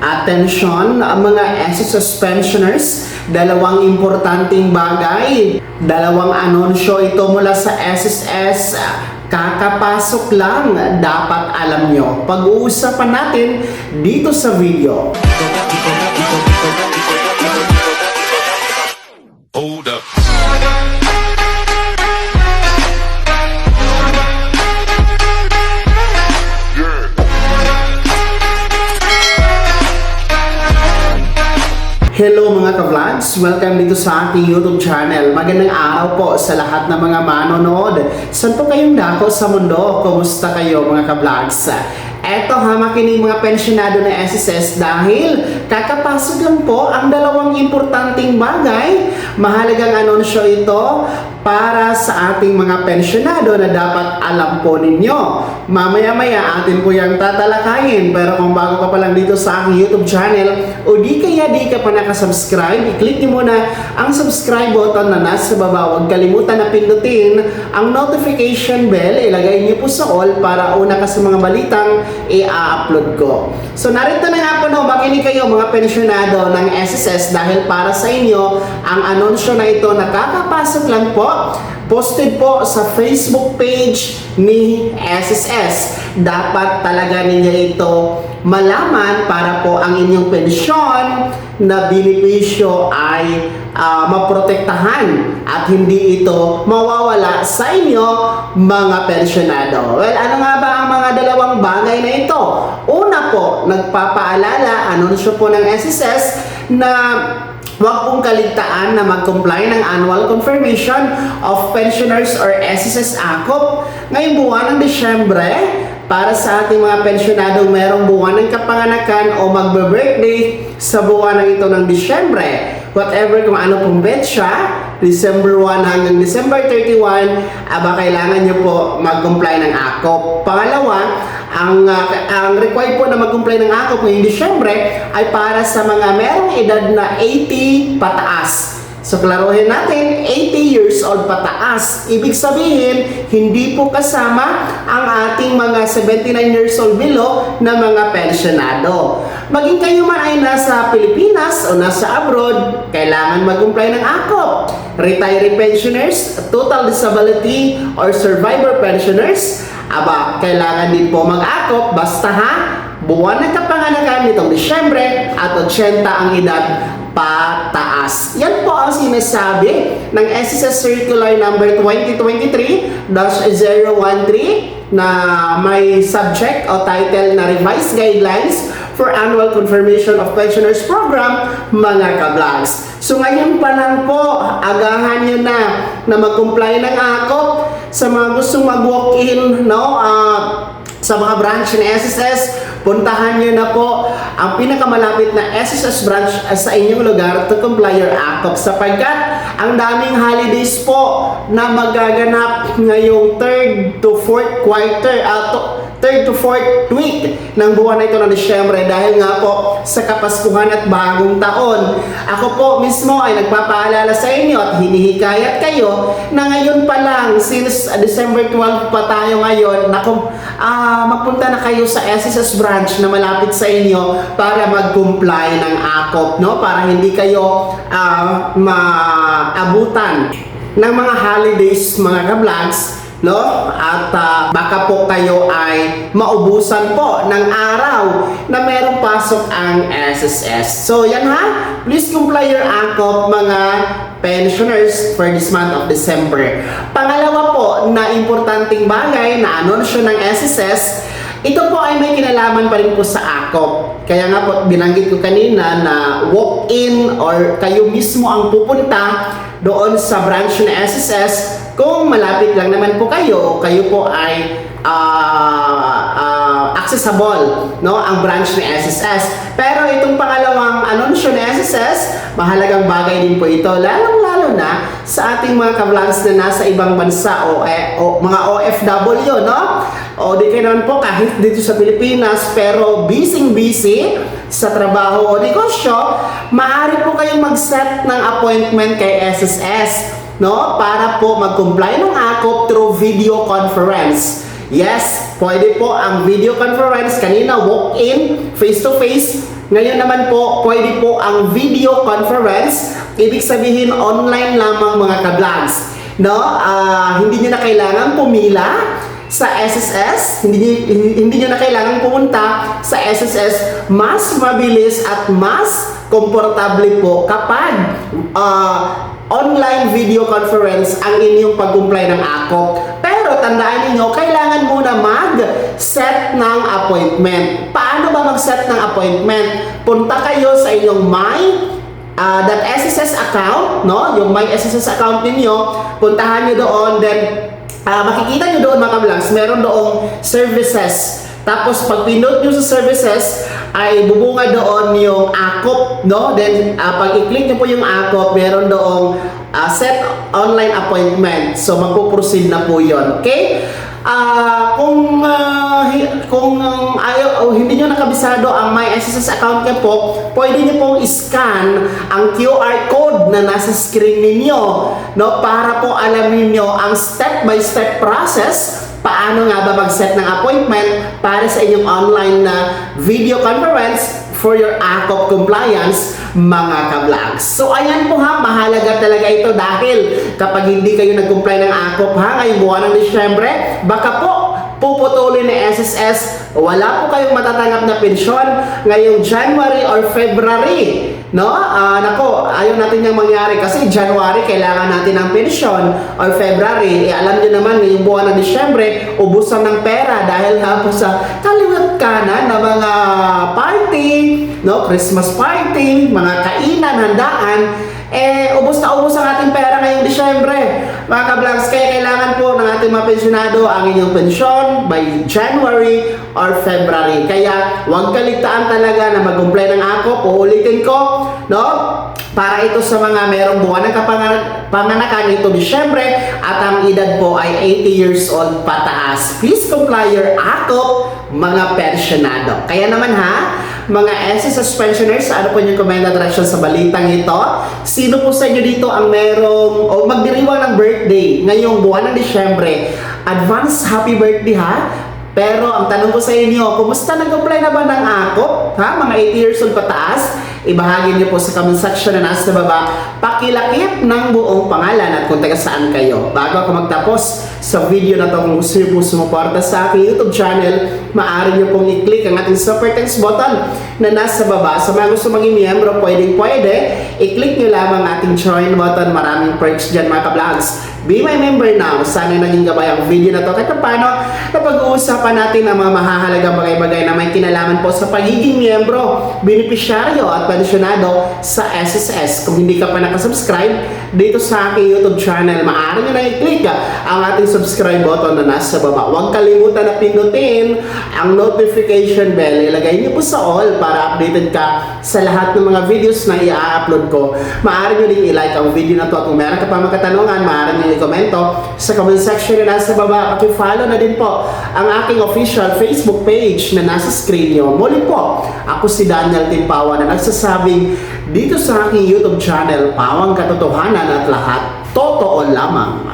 Attention, mga SSS pensioners, dalawang importanteng bagay, dalawang anunsyo ito mula sa SSS. Kakapasok lang, dapat alam nyo. Pag-uusapan natin dito sa video. Hold up. Hello mga ka-vlogs! Welcome dito sa ating YouTube channel. Magandang araw po sa lahat ng mga manonood. Saan po kayong dako sa mundo? Kumusta kayo mga ka-vlogs? Eto ha, makinig mga pensyonado na SSS dahil kakapasok lang po ang dalawang importanteng bagay. Mahalagang anunsyo ito para sa ating mga pensyonado na dapat alam po ninyo. Mamaya-maya atin po yung tatalakayin, pero kung bago ka pa lang dito sa aking YouTube channel o di ka pa nakasubscribe, i-click nyo muna ang subscribe button na nasa baba. Huwag kalimutan na pindutin ang notification bell, ilagay nyo po sa all para una ka sa mga balitang i-upload ko. So narito na nga po, no, makinig kayo mga pensyonado ng SSS dahil para sa inyo ang anunsyo na ito nakakapasok lang po. Posted po sa Facebook page ni SSS. Dapat talaga ninyo ito malaman para po ang inyong pensyon na benepisyo ay maprotektahan at hindi ito mawawala sa inyo mga pensyonado. Well, ano nga ba ang mga dalawang bagay na ito? Una po, nagpapaalala, anunsyo po ng SSS na huwag pong kaligtaan na mag-comply ng Annual Confirmation of Pensioners or SSS AKOP ngayong buwan ng Disyembre para sa ating mga pensyonadong merong buwan ng kapanganakan o magbe-birthday sa buwan ng ito ng Disyembre. Whatever kung ano pong betsa, December 1 hanggang December 31, kailangan nyo po mag-comply ng AKOP. Pangalawa, ang required po na mag-comply ng AKOP ngayong Disyembre ay para sa mga merong edad na 80 pataas. So, klaruhin natin, 80 years old pataas. Ibig sabihin, hindi po kasama ang ating mga 79 years old below na mga pensyonado. Maging kayo man ay nasa Pilipinas o nasa abroad, kailangan mag-comply ng AKOP. Retiree pensioners, total disability or survivor pensioners, kailangan din po mag-AKOP basta ha, buwan ng kapanganakan nitong Disyembre at 80 ang edad pataas. Yan po ang sinasabi ng SSS Circular number 2023-013 na may subject o title na Revised Guidelines for Annual Confirmation of Pensioners Program, mga ka-vlogs. So ngayon pa lang po, agahan nyo na mag-comply ng AKOP sa mga gustong mag-walk-in, no? Sa mga branch ng SSS, puntahan nyo na po ang pinakamalapit na SSS branch sa inyong lugar to comply your AKOP sapagkat ang daming holidays po na magaganap ngayong 3rd to 4th quarter, 3rd to 4th week ng buwan na ito ng Disyembre dahil nga po sa Kapaskuhan at Bagong Taon. Ako po mismo ay nagpapaalala sa inyo at hinihikayat kayo na ngayon pa lang, since December 12 pa tayo ngayon, magpunta na kayo sa SSS branch na malapit sa inyo para mag-comply ng AKOP, no? Para hindi kayo maabutan ng mga holidays, mga ka-vlogs, no? At baka po kayo ay maubusan po ng araw na merong pasok ang SSS. So yan ha, please comply your AKOP mga pensioners for this month of December. Pangalawa po na importanteng bagay na anunsyo ng SSS, ito po ay may kinalaman pa rin po sa AKOP. Kaya nga po binanggit ko kanina na walk-in or kayo mismo ang pupunta doon sa branch ng SSS kung malapit lang naman po kayo po ay accessible, no, ang branch ng SSS. Pero itong pangalawang anunsyo ng SSS, mahalagang bagay din po ito, lalong-lalo na sa ating mga ka-vlogs na nasa ibang bansa o mga OFW, no? O di kayo naman po kahit dito sa Pilipinas pero busy sa trabaho o negosyo, maaari po kayong mag-set ng appointment kay SSS, no? Para po mag-comply ng AKOP through video conference. Yes, pwede po ang video conference. Kanina walk-in, face-to-face, Ngayon naman po, pwede po ang video conference. Ibig sabihin, online lamang mga ka-vlogs. No? Hindi nyo na kailangan pumila sa SSS, hindi nyo na kailangan pumunta sa SSS. Mas mabilis at mas komportable po kapag online video conference ang inyong pag-comply ng AKOP. Pero tandaan niyo, kailangan muna mag-set ng appointment. Paano ba mag-set ng appointment? Punta kayo sa inyong SSS account, no? Yung My SSS account ninyo, puntahan nyo doon, then makikita nyo doon mga vlogs, meron doong services. Tapos pag pinod nyo sa services, ay bubunga doon yung AKOP, no? Then pag i-click nyo po yung AKOP, meron doong set online appointment. So magpo-proceed na po yon, okay? Kung ayaw o hindi nyo nakabisado ang My SSS account nyo po, pwede nyo pong i-scan ang QR code na nasa screen ninyo, no? Para po alam niyo ang step-by-step process paano nga ba mag-set ng appointment para sa inyong online na video conference for your AKOP compliance, mga ka-vlogs. So ayan po ha, mahalaga talaga ito dahil kapag hindi kayo nag-comply ng AKOP ngayong buwan ng Disyembre, baka po puputulin ni SSS, wala po kayong matatanggap na pensyon ngayong January or February. No? Nako, ayaw natin yung mangyari kasi January kailangan natin ng pensyon or February. Alam niyo naman ngayong buwan ng Disyembre, ubusan ng pera dahil nga po sa kaliwat kanan na mga party, no? Christmas party, mga kainan, handaan, ubos na ubos ang ating pera ngayong Disyembre, mga ka-vlogs. Kaya kailangan po ng ating mga pensyonado ang inyong pensyon by January or February. Kaya huwag kaligtaan talaga na mag-comply ng AKOP. Uulitin ko, no? Para ito sa mga merong buwan ng panganakan ito Disyembre at ang edad po ay 80 years old pataas. Please comply your AKOP, mga pensyonado. Kaya naman ha, mga SSS pensioners, ano po yung comment at reaction sa balitang ito? Sino po sa inyo dito ang merong o magdiriwang ng birthday ngayong buwan ng Disyembre? Advance happy birthday ha! Pero ang tanong ko sa inyo, kumusta nag-apply na ba ng AKOP? Ha? Mga 80 years old pataas? Ibahagi niyo po sa comment section na nasa baba. Pakilakip ng buong pangalan at kung taga saan kayo. Bago ako magtapos sa video na to, kung gusto niyo po sumuporta sa aking YouTube channel, maaari niyo pong i-click ang ating super thanks button na nasa baba. Sa mga gusto maging miyembro, pwede, i-click niyo lamang ating join button. Maraming perks dyan mga ka-vlogs. Be my member now. Sana naging gabay ang video na to. Kahit paano, napag-uusapan natin ang mga mahahalagang bagay-bagay na may kinalaman po sa pagiging miyembro, benepisyaryo at pensyonado sa SSS. Kung hindi ka pa nakasubscribe dito sa aking YouTube channel, maaari nyo na i-click ang ating subscribe button na nasa baba. Huwag kalimutan na pindutin ang notification bell. Ilagay nyo po sa all para updated ka sa lahat ng mga videos na i-upload ko. Maaari nyo din i-like ang video na to. At kung meron ka pa mga katanungan, maaari nyo i-komento sa comment section na nasa baba. Paki-follow na din po ang aking official Facebook page na nasa screen nyo. Muli po, ako si Daniel Timpawa na nagsasabing dito sa aking YouTube channel, pawang katotohanan at lahat totoo lamang.